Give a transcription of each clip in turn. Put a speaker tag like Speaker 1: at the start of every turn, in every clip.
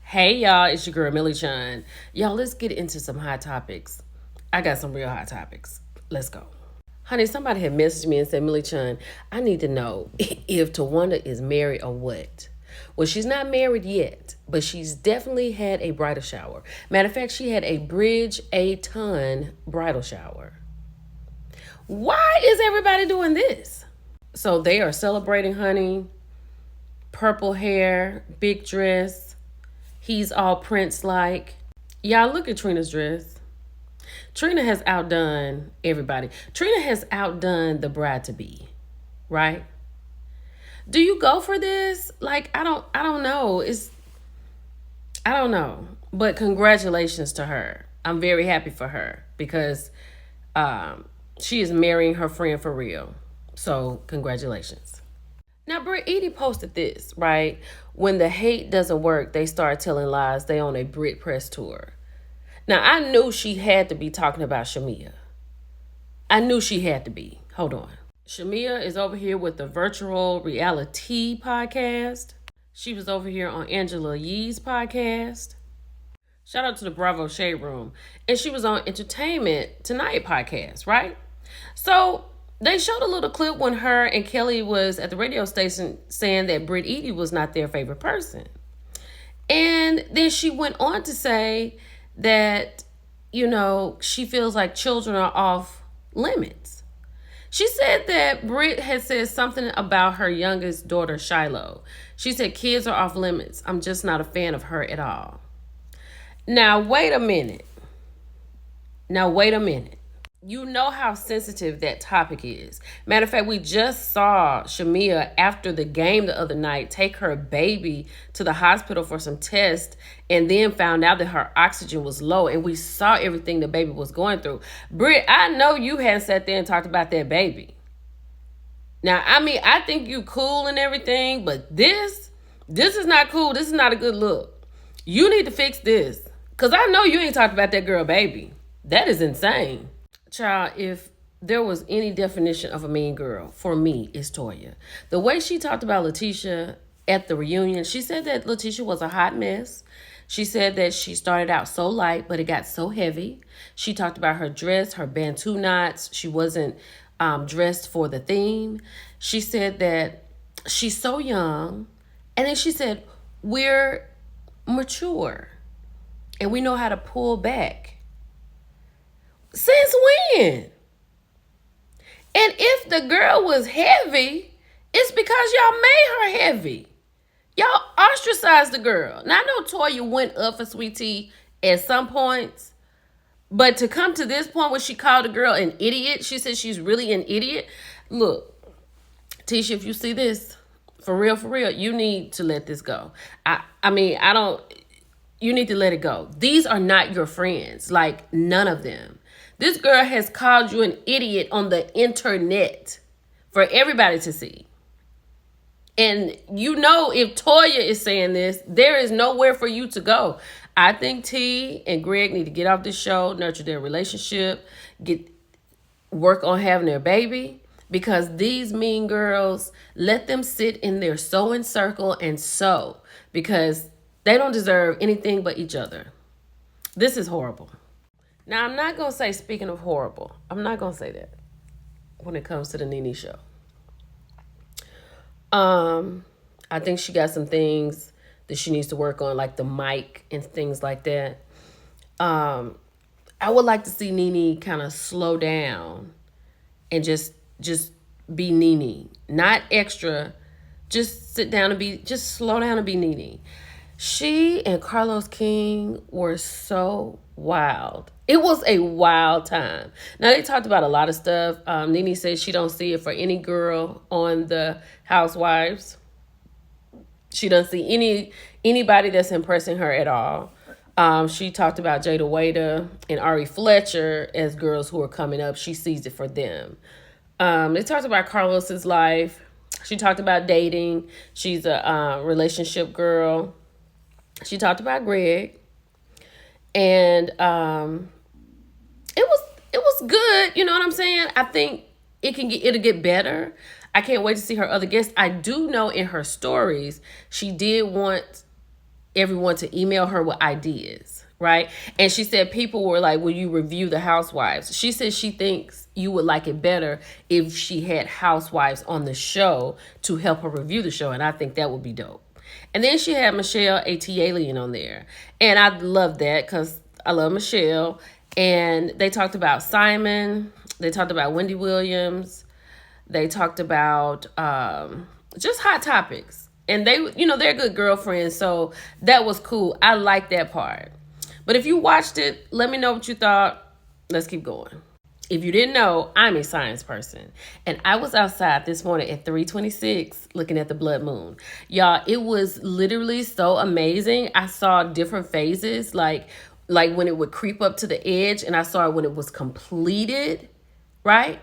Speaker 1: Hey y'all, it's your girl Millie Chun. Y'all, let's get into some hot topics. I got some real hot topics. Let's go. Honey, somebody had messaged me and said, Millie Chun, I need to know if Tawanda is married or what. Well, she's not married yet, but she's definitely had a bridal shower. Matter of fact, she had a Bridge a Ton bridal shower. Why is everybody doing this? So they are celebrating, honey. Purple hair, big dress. He's all Prince like. Y'all look at Trina's dress. Trina has outdone everybody. Trina has outdone the bride to be, right? Do you go for this? Like, I don't know. I don't know. But congratulations to her. I'm very happy for her because she is marrying her friend for real. So congratulations. Now, Britt Edie posted this, right? When the hate doesn't work, they start telling lies. They on a Brit press tour. Now, I knew she had to be talking about Shamea. I knew she had to be. Hold on. Shamea is over here with the Virtual Reality podcast. She was over here on Angela Yee's podcast. Shout out to the Bravo Shade Room. And she was on Entertainment Tonight podcast, right? So they showed a little clip when her and Kelly was at the radio station saying that Britt Edie was not their favorite person. And then she went on to say that, she feels like children are off limits. She said that Britt had said something about her youngest daughter, Shiloh. She said, kids are off limits. I'm just not a fan of her at all. Now, wait a minute. You know how sensitive that topic is. Matter of fact, we just saw Shamea after the game the other night take her baby to the hospital for some tests and then found out that her oxygen was low, and we saw everything the baby was going through. Britt, I know you hadn't sat there and talked about that baby. Now, I think you cool and everything, but this is not cool. This is not a good look. You need to fix this. Because I know you ain't talked about that girl baby. That is insane. Child, if there was any definition of a mean girl, for me, it's Toya. The way she talked about Letitia at the reunion, she said that Letitia was a hot mess. She said that she started out so light, but it got so heavy. She talked about her dress, her bantu knots. She wasn't dressed for the theme. She said that she's so young. And then she said, we're mature and we know how to pull back. Since when? And if the girl was heavy, it's because y'all made her heavy. Y'all ostracized the girl. Now, I know Toya went up for Sweet Tea at some points, but to come to this point where she called the girl an idiot, she said she's really an idiot. Look, Tisha, if you see this, for real, you need to let this go. You need to let it go. These are not your friends, like none of them. This girl has called you an idiot on the internet for everybody to see. And if Toya is saying this, there is nowhere for you to go. I think T and Greg need to get off this show, nurture their relationship, work on having their baby. Because these mean girls, let them sit in their sewing circle and sew. Because they don't deserve anything but each other. This is horrible. Now, I'm not going to say, speaking of horrible, I'm not going to say that when it comes to the NeNe show. I think she got some things that she needs to work on, like the mic and things like that. I would like to see NeNe kind of slow down and just be NeNe. Not extra. Just slow down and be NeNe. She and Carlos King were so wild. It was a wild time. Now, they talked about a lot of stuff. NeNe said she don't see it for any girl on the Housewives. She doesn't see anybody that's impressing her at all. She talked about Jada Waiter and Ari Fletcher as girls who are coming up. She sees it for them. They talked about Carlos's life. She talked about dating. She's a relationship girl. She talked about Greg. And it was good. You know what I'm saying? I think it'll get better. I can't wait to see her other guests. I do know in her stories, she did want everyone to email her with ideas, right? And she said people were like, will you review the housewives? She said she thinks you would like it better if she had housewives on the show to help her review the show. And I think that would be dope. And then she had Michelle Alien on there. And I love that because I love Michelle. And they talked about Simon. They talked about Wendy Williams. They talked about just hot topics. And they're good girlfriends. So that was cool. I like that part. But if you watched it, let me know what you thought. Let's keep going. If you didn't know, I'm a science person. And I was outside this morning at 3:26 looking at the blood moon. Y'all, it was literally so amazing. I saw different phases, like when it would creep up to the edge, and I saw it when it was completed, right?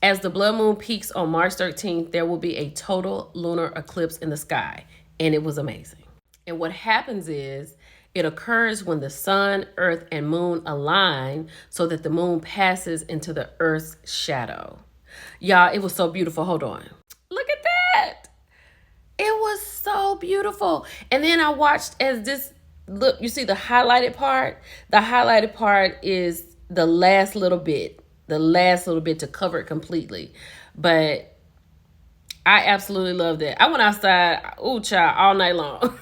Speaker 1: As the blood moon peaks on March 13th, there will be a total lunar eclipse in the sky. And it was amazing. And what happens is, it occurs when the sun, earth, and moon align so that the moon passes into the earth's shadow. Y'all, it was so beautiful. Hold on. Look at that. It was so beautiful. And then I watched as this, look, you see the highlighted part? The highlighted part is the last little bit to cover it completely. But I absolutely loved it. I went outside, child, all night long.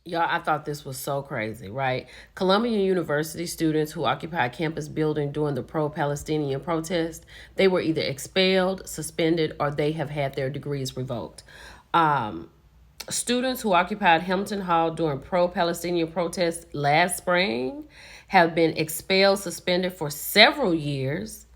Speaker 1: Y'all, I thought this was so crazy, right? Columbia University students who occupied campus building during the pro-Palestinian protest, they were either expelled, suspended, or they have had their degrees revoked. Students who occupied Hamilton Hall during pro-Palestinian protests last spring have been expelled, suspended for several years,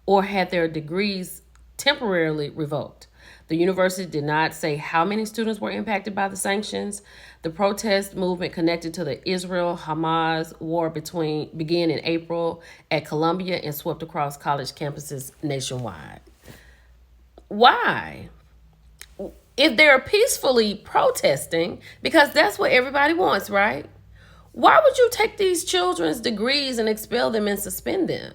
Speaker 1: or had their degrees temporarily revoked. The university did not say how many students were impacted by the sanctions. The protest movement connected to the Israel-Hamas war began in April at Columbia and swept across college campuses nationwide. Why? If they're peacefully protesting, because that's what everybody wants, right? Why would you take these children's degrees and expel them and suspend them?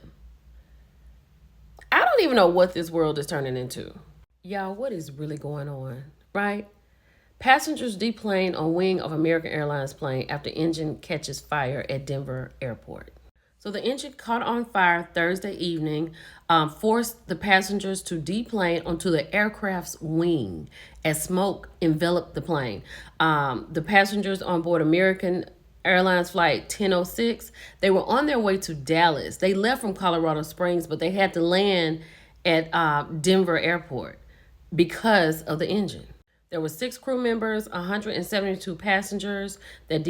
Speaker 1: I don't even know what this world is turning into. Y'all, what is really going on, right? Passengers deplaned on wing of American Airlines plane after engine catches fire at Denver airport. So the engine caught on fire Thursday evening, forced the passengers to deplane onto the aircraft's wing as smoke enveloped the plane. The passengers on board American Airlines flight 1006, they were on their way to Dallas. They left from Colorado Springs, but they had to land at Denver airport because of the engine. There were 6 crew members, 172 passengers that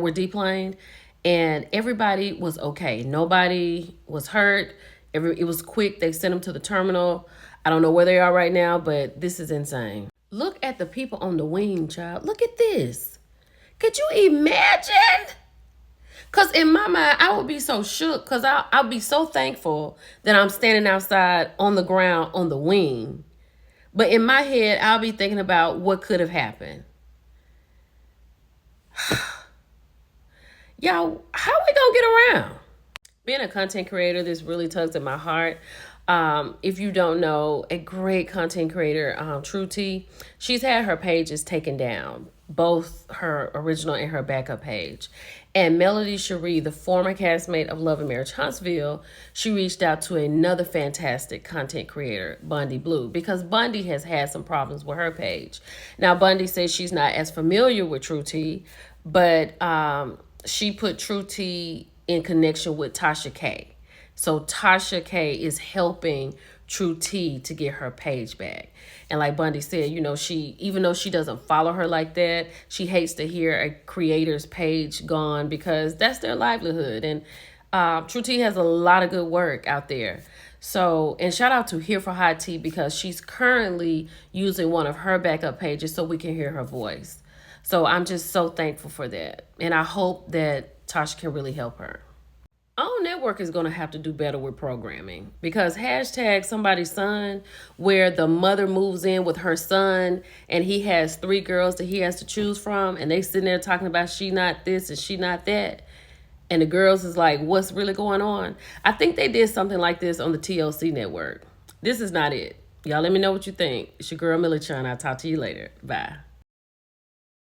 Speaker 1: were deplaned, and everybody was okay. Nobody was hurt. It was quick. They sent them to the terminal. I don't know where they are right now, but this is insane. Look at the people on the wing, child. Look at this. Could you imagine? Because in my mind, I would be so shook because I'll be so thankful that I'm standing outside on the ground on the wing. But in my head, I'll be thinking about what could have happened. Y'all, how we gonna get around? Being a content creator, this really tugs at my heart. If you don't know, a great content creator, True T, she's had her pages taken down, both her original and her backup page. And Melody Cherie, the former castmate of Love and Marriage Huntsville, she reached out to another fantastic content creator, Bundy Blue, because Bundy has had some problems with her page. Now, Bundy says she's not as familiar with True T, but she put True T in connection with Tasha K. So Tasha K is helping True T to get her page back. And like Bundy said, even though she doesn't follow her like that, she hates to hear a creator's page gone because that's their livelihood. And True T has a lot of good work out there. So, and shout out to Here for Hot Tea because she's currently using one of her backup pages so we can hear her voice. So I'm just so thankful for that. And I hope that Tasha can really help her. Our network is going to have to do better with programming because hashtag somebody's son, where the mother moves in with her son and he has 3 girls that he has to choose from and they sitting there talking about she not this and she not that. And the girls is like, what's really going on? I think they did something like this on the TLC network. This is not it. Y'all let me know what you think. It's your girl Millie Chun. I'll talk to you later. Bye.